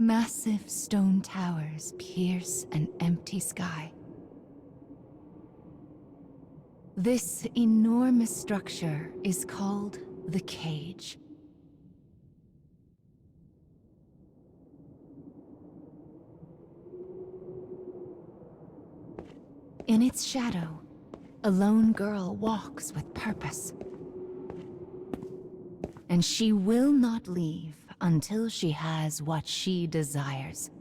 Massive stone towers pierce an empty sky. This enormous structure is called the cage. In its shadow, a lone girl walks with purpose. And she will not leave until she has what she desires.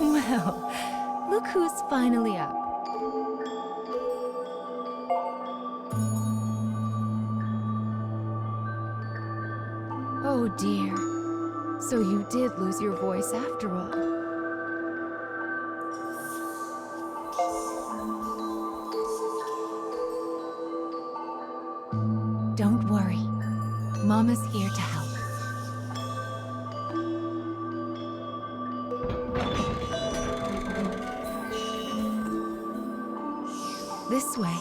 Well, look who's finally up. Oh dear. So you did lose your voice after all. Don't worry. Mama's here to help. This way.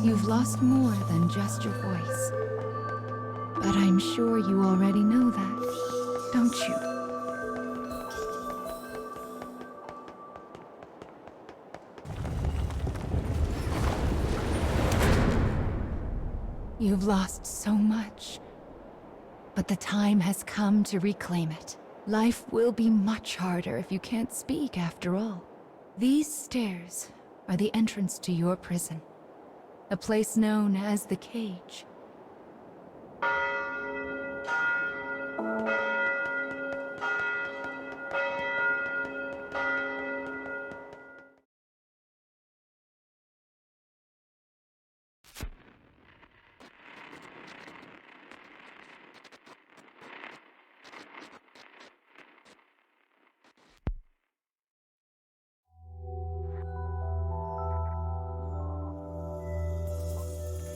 You've lost more than just your voice. But I'm sure you already know that, don't you? You've lost so much, but the time has come to reclaim it. Life will be much harder if you can't speak after all. These stairs are the entrance to your prison, a place known as the Cage.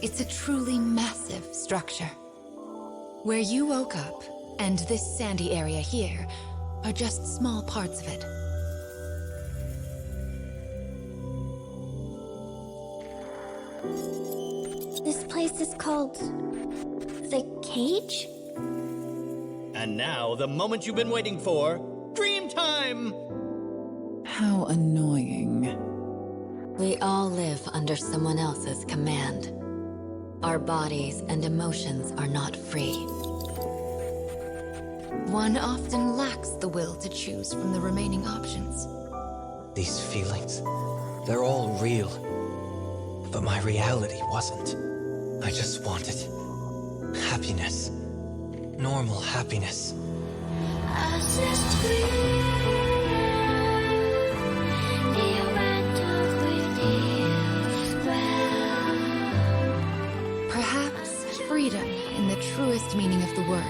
It's a truly massive structure. Where you woke up, and this sandy area here, are just small parts of it. This place is called... the Cage? And now, the moment you've been waiting for, dream time! How annoying. We all live under someone else's command. Our bodies and emotions are not free. One often lacks the will to choose from the remaining options. These feelings, they're all real. But my reality wasn't. I just wanted happiness. Normal happiness. Perhaps freedom, in the truest meaning of the word,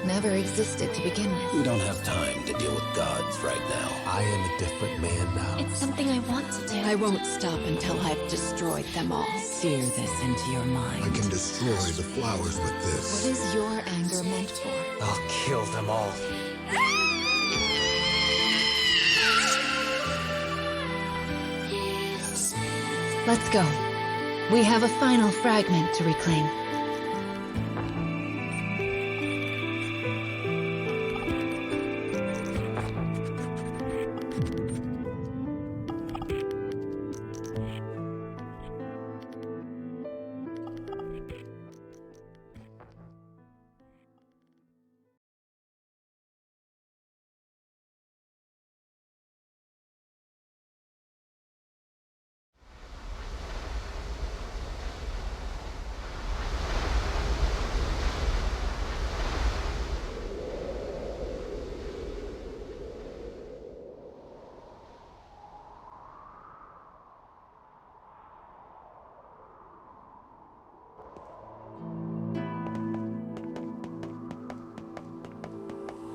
never existed to begin with. We don't have time to deal with gods right now. I am a different man now. It's something I want to do. I won't stop until I've destroyed them all. Sear this into your mind. I can destroy the flowers with What this. is your anger meant for? I'll kill them all. Let's go. We have a final fragment to reclaim.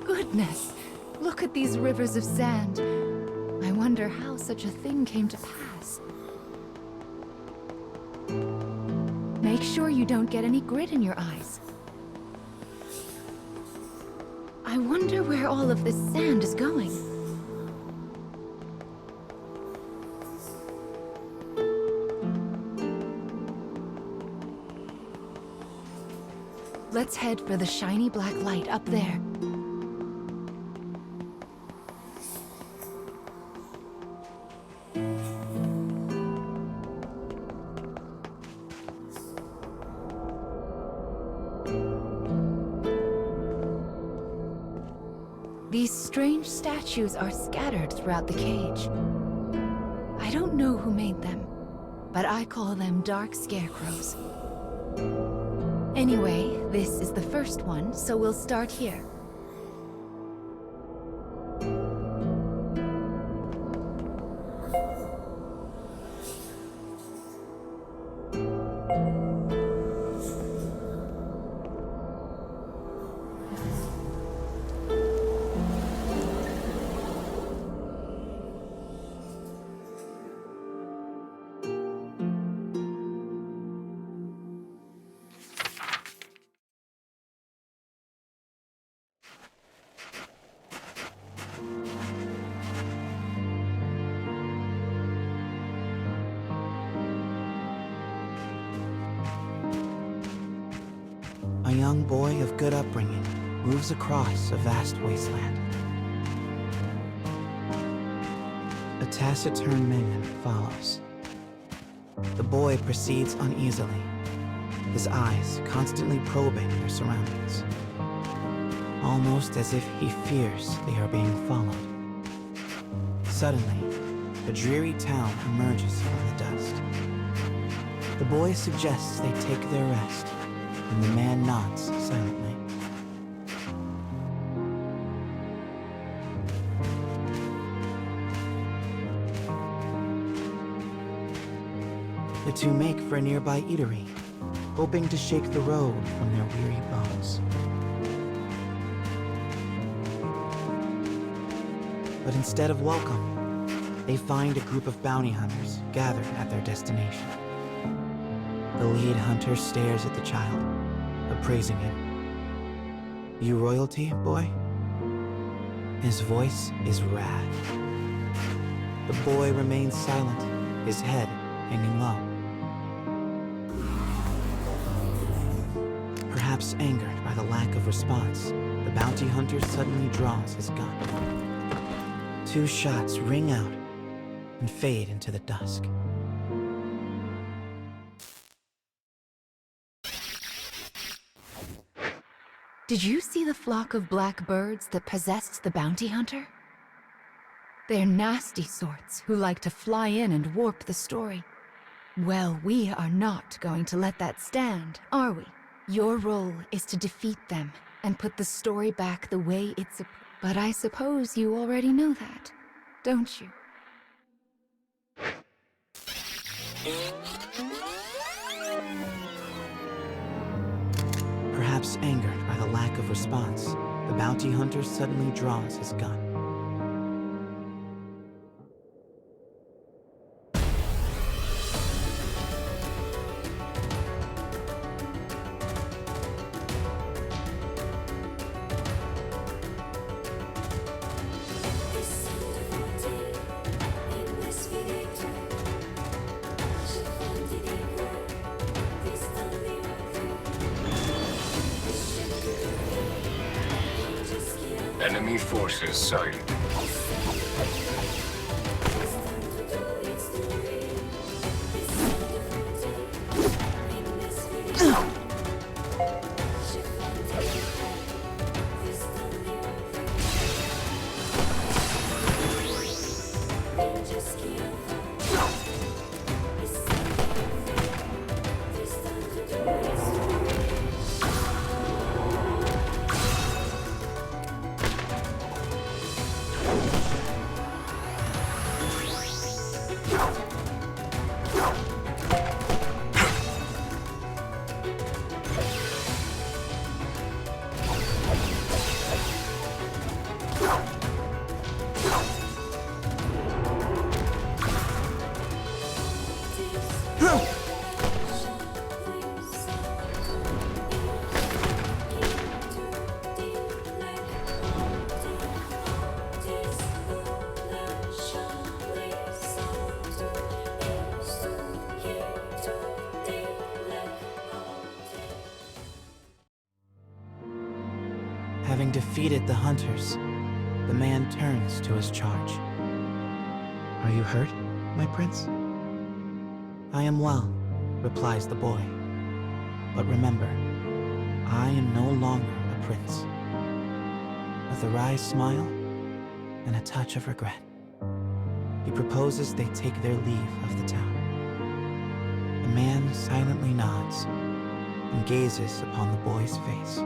Goodness! Look at these rivers of sand. I wonder how such a thing came to pass. Make sure you don't get any grit in your eyes. I wonder where all of this sand is going. Let's head for the shiny black light up there. These strange statues are scattered throughout the cage. I don't know who made them, but I call them dark scarecrows. Anyway, this is the first one, so we'll start here. A young boy of good upbringing moves across a vast wasteland. A taciturn man follows. The boy proceeds uneasily, his eyes constantly probing their surroundings, almost as if he fears they are being followed. Suddenly, a dreary town emerges from the dust. The boy suggests they take their rest, and the man nods silently. The two make for a nearby eatery, hoping to shake the road from their weary bones. But instead of welcome, they find a group of bounty hunters gathered at their destination. The lead hunter stares at the child, appraising him. "You royalty, boy?" His voice is wrath. The boy remains silent, his head hanging low. Perhaps angered by the lack of response, the bounty hunter suddenly draws his gun. 2 shots ring out and fade into the dusk. Did you see the flock of black birds that possessed the bounty hunter? They're nasty sorts who like to fly in and warp the story. Well, we are not going to let that stand, are we? Your role is to defeat them and put the story back the way it's But I suppose you already know that, don't you? Perhaps angered by the lack of response, the bounty hunter suddenly draws his gun. Enemy forces sighted. Having defeated the hunters, the man turns to his charge. "Are you hurt, my prince?" "I am well," replies the boy. "But remember, I am no longer a prince." With a wry smile and a touch of regret, he proposes they take their leave of the town. The man silently nods and gazes upon the boy's face.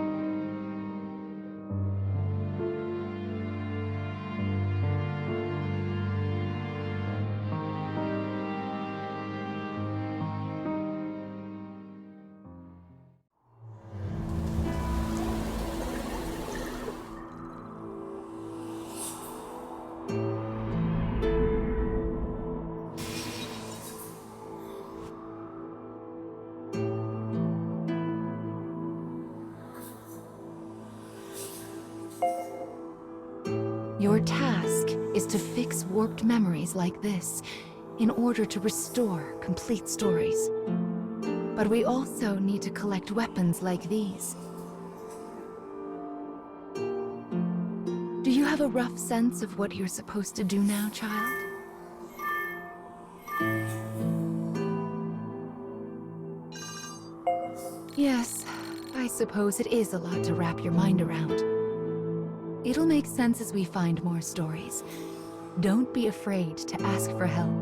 Your task is to fix warped memories like this in order to restore complete stories. But we also need to collect weapons like these you have a rough sense of what you're supposed to do now, child? Yes, I suppose it is a lot to wrap your mind around. It'll make sense as we find more stories. Don't be afraid to ask for help.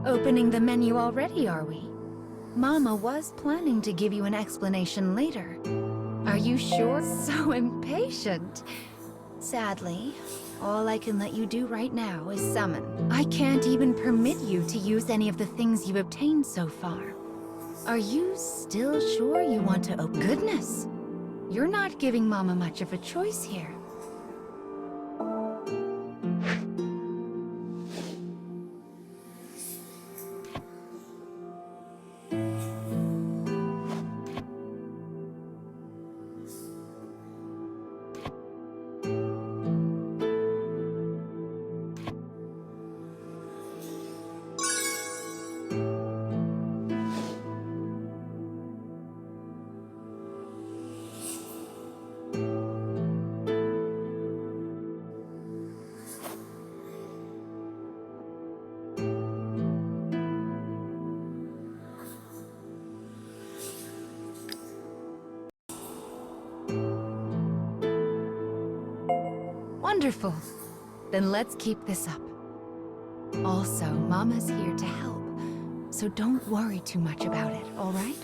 Opening the menu already, are we? Mama was planning to give you an explanation later. Are you sure? So impatient. Sadly, all I can let you do right now is summon. I can't even permit you to use any of the things you've obtained so far. Are you still sure you want to open? Goodness! You're not giving Mama much of a choice here. Wonderful. Then let's keep this up. Also, Mama's here to help, so don't worry too much about it, all right?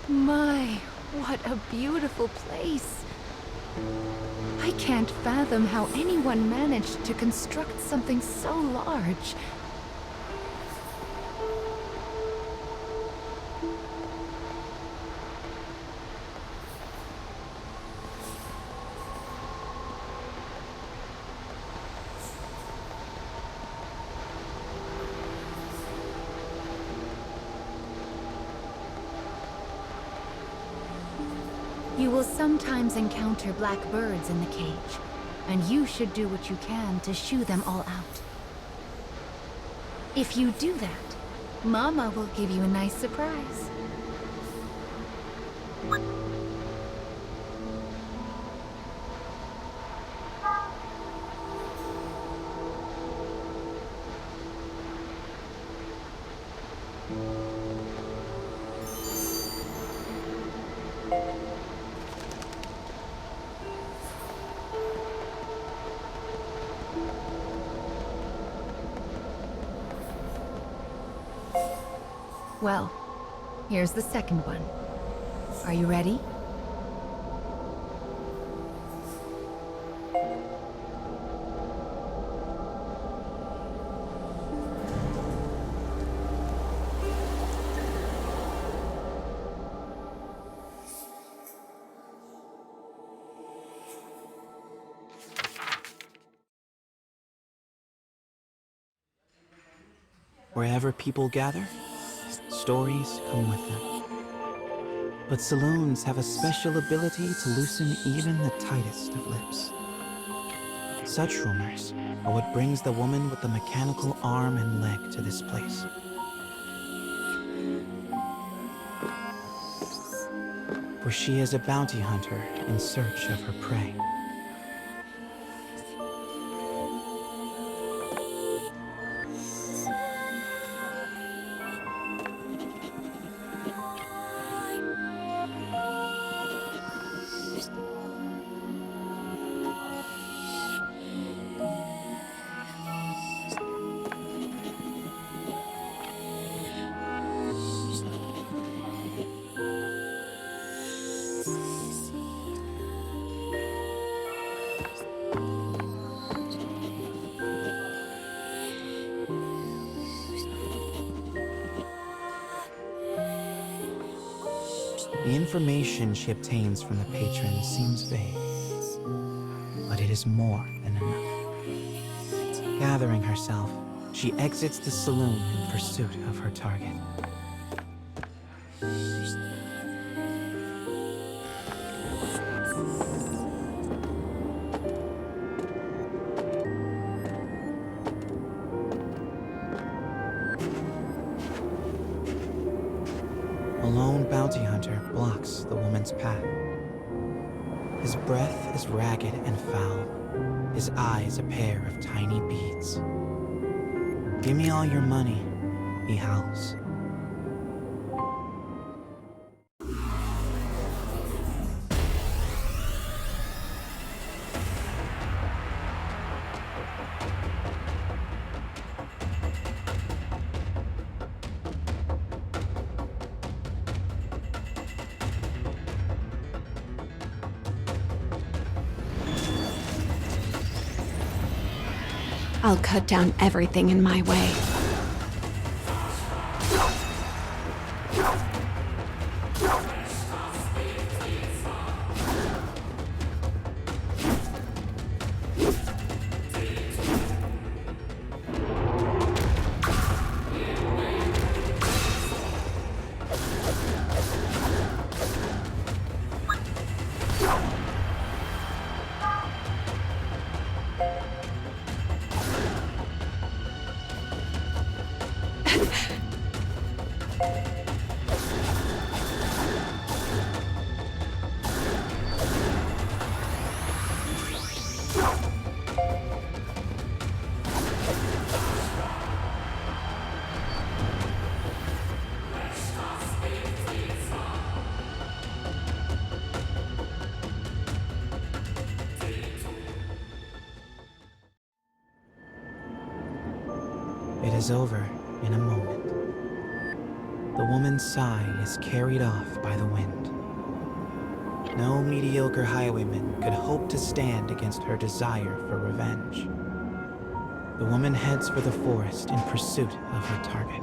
My, what a beautiful place. I can't fathom how anyone managed to construct something so large. You will sometimes encounter black birds in the cage, and you should do what you can to shoo them all out. If you do that, Mama will give you a nice surprise. Well, here's the second one. Are you ready? Wherever people gather, stories come with them. But saloons have a special ability to loosen even the tightest of lips. Such rumors are what brings the woman with the mechanical arm and leg to this place. for she is a bounty hunter in search of her prey. The information she obtains from the patron seems vague, but it is more than enough. Gathering herself, she exits the saloon in pursuit of her target. A lone bounty hunter blocks the woman's path. His breath is ragged and foul, his eyes a pair of tiny beads. "Give me all your money," he howls. I'll cut down everything in my way. It is over in a moment. The woman's sigh is carried off by the wind. No mediocre highwayman could hope to stand against her desire for revenge. The woman heads for the forest in pursuit of her target.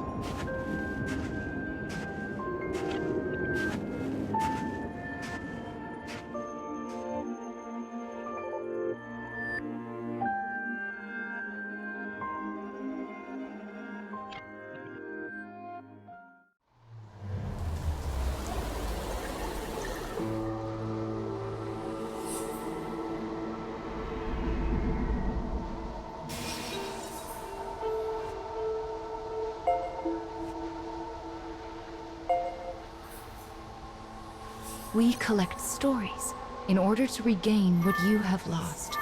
We collect stories in order to regain what you have lost.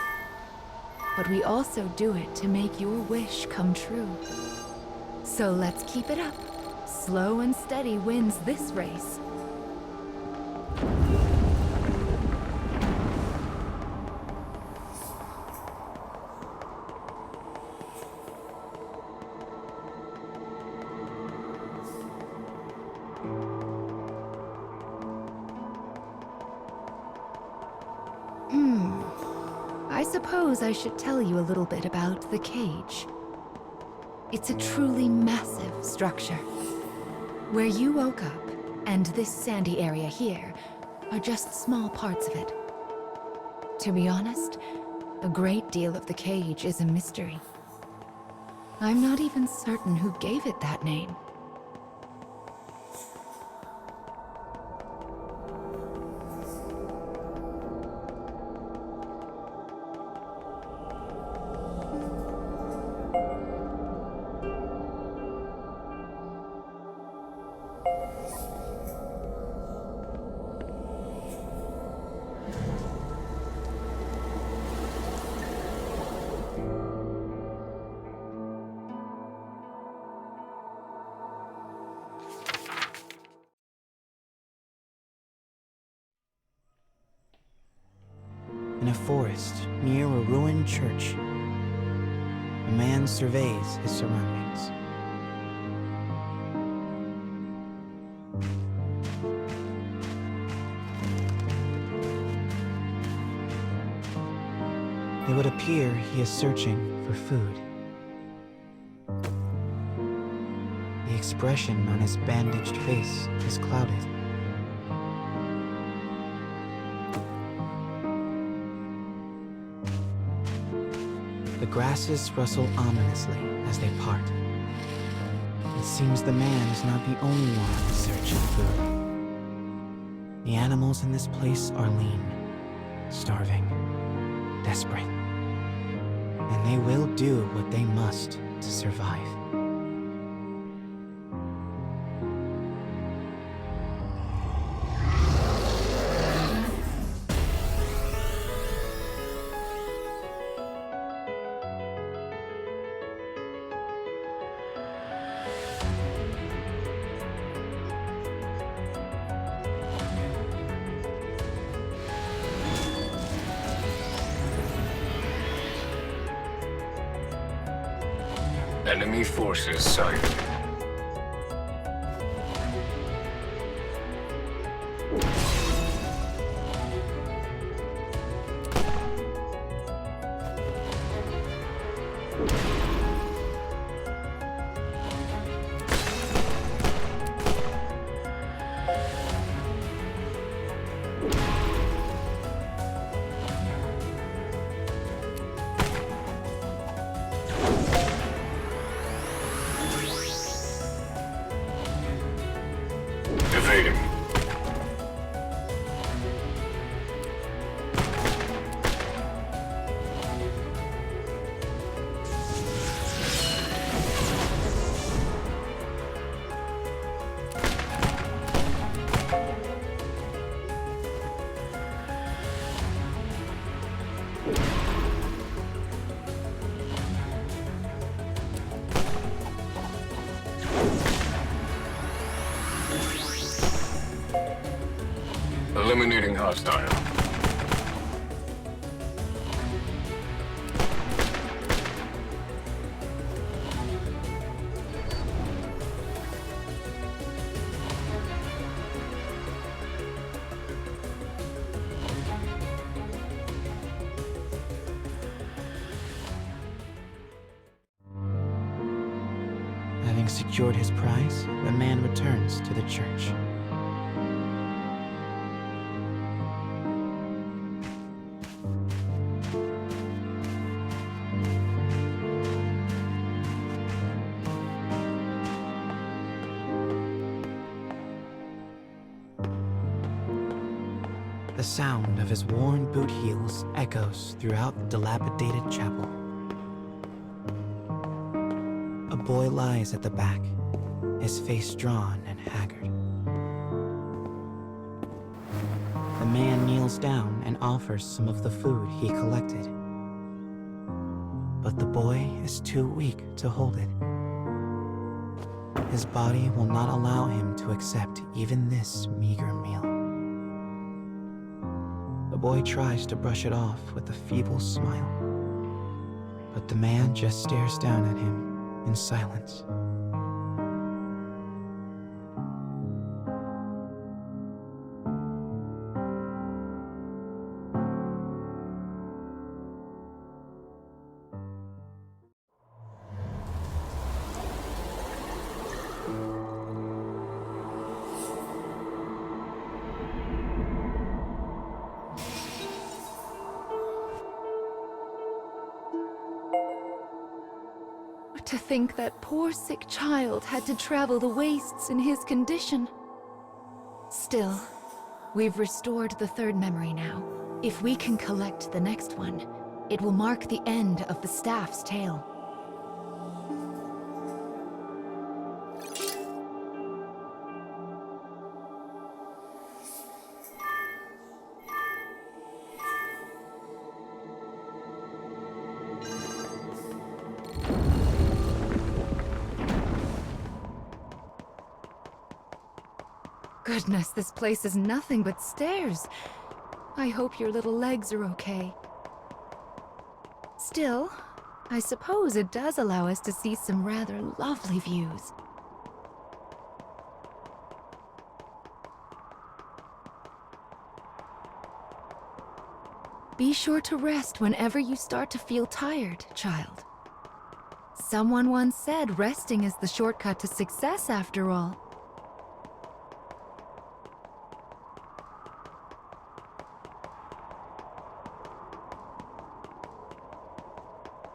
But we also do it to make your wish come true. So let's keep it up. Slow and steady wins this race. I suppose I should tell you a little bit about the cage. It's a truly massive structure. Where you woke up, and this sandy area here, are just small parts of it. To be honest, a great deal of the cage is a mystery. I'm not even certain who gave it that name. ruined church. The man surveys his surroundings. It would appear he is searching for food. The expression on his bandaged face is clouded. The grasses rustle ominously as they part. It seems the man is not the only one in search of food. The animals in this place are lean, starving, desperate. And they will do what they must to survive. Enemy forces sighted. Evading. Eliminating hostile. Having secured his prize, the man returns to the church. The sound of his worn boot heels echoes throughout the dilapidated chapel. A boy lies at the back, his face drawn and haggard. The man kneels down and offers some of the food he collected. But the boy is too weak to hold it. His body will not allow him to accept even this meager meal. The boy tries to brush it off with a feeble smile, but the man just stares down at him in silence. To think that poor sick child had to travel the wastes in his condition. Still, we've restored the third memory now. If we can collect the next one, it will mark the end of the staff's tale. Goodness, this place is nothing but stairs. I hope your little legs are okay. Still, I suppose it does allow us to see some rather lovely views. Be sure to rest whenever you start to feel tired, child. Someone once said resting is the shortcut to success, after all.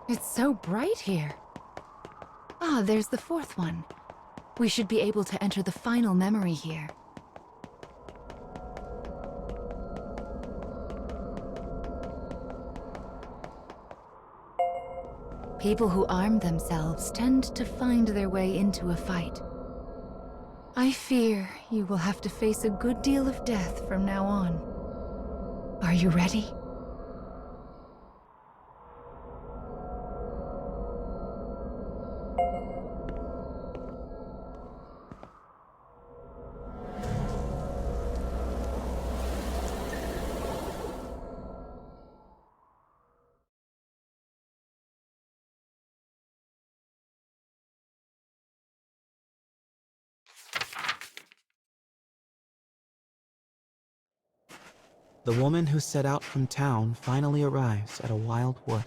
It's so bright here. Ah, there's the fourth one. We should be able to enter the final memory here. People who arm themselves tend to find their way into a fight. I fear you will have to face a good deal of death from now on. Are you ready? The woman who set out from town finally arrives at a wild wood.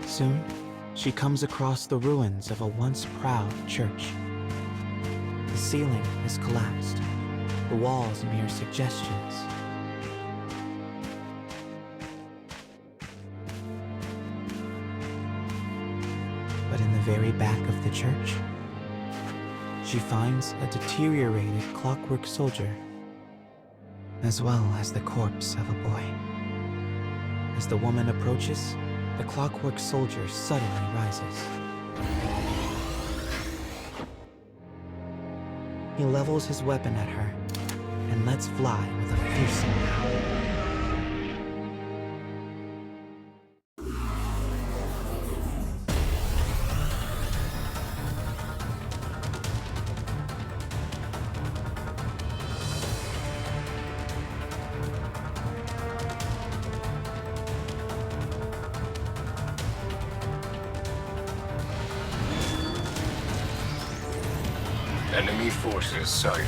Soon, she comes across the ruins of a once proud church. The ceiling is collapsed, the walls mere suggestions. But in the very back of the church, she finds a deteriorated clockwork soldier, as well as the corpse of a boy. As the woman approaches, the clockwork soldier suddenly rises. He levels his weapon at her and lets fly with a fearsome howl. Enemy forces sighted.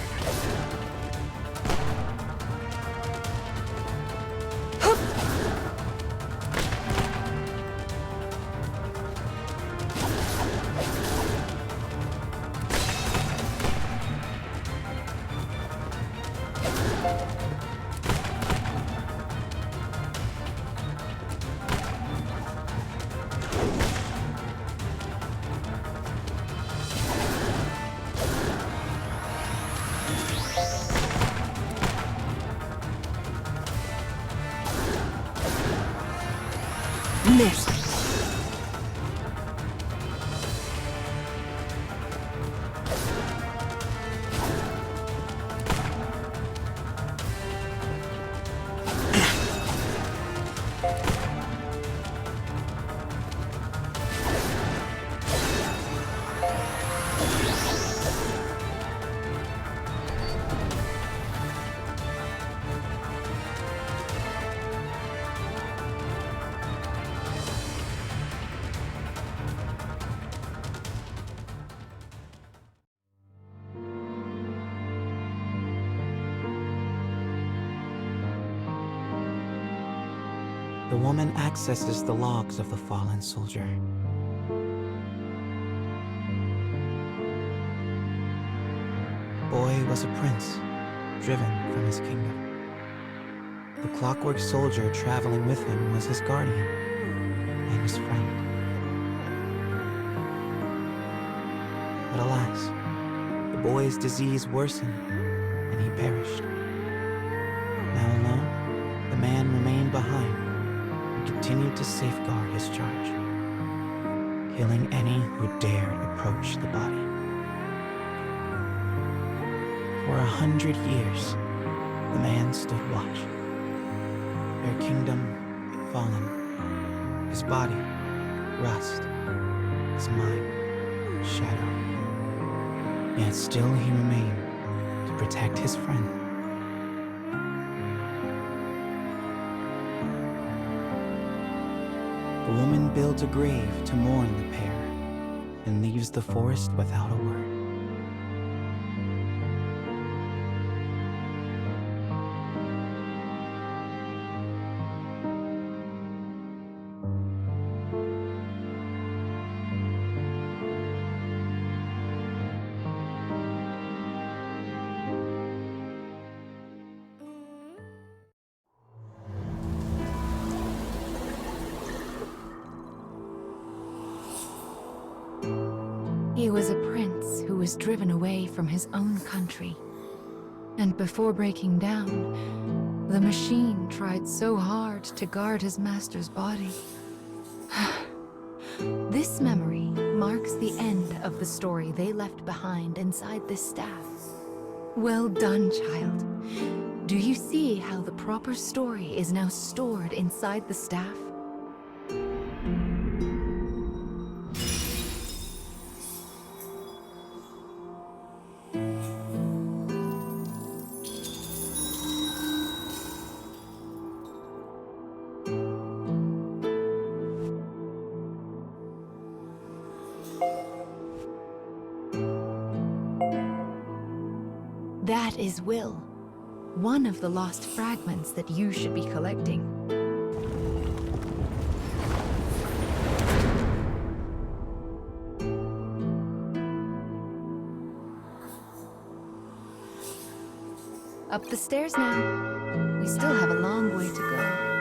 Missed. The woman accesses the logs of the fallen soldier. Boy was a prince, driven from his kingdom. The clockwork soldier traveling with him was his guardian and his friend. But alas, the boy's disease worsened and he perished. Now alone, the man remained behind, continued to safeguard his charge, killing any who dared approach the body. For 100 years, the man stood watch. Their kingdom fallen, his body rust, his mind shadow. Yet still he remained to protect his friend. The woman builds a grave to mourn the pair and leaves the forest without a word. He was a prince who was driven away from his own country. And before breaking down, the machine tried so hard to guard his master's body. This memory marks the end of the story they left behind inside this staff. Well done, child. Do you see how the proper story is now stored inside the staff? That is Will, one of the lost fragments that you should be collecting. Up the stairs now. We still have a long way to go.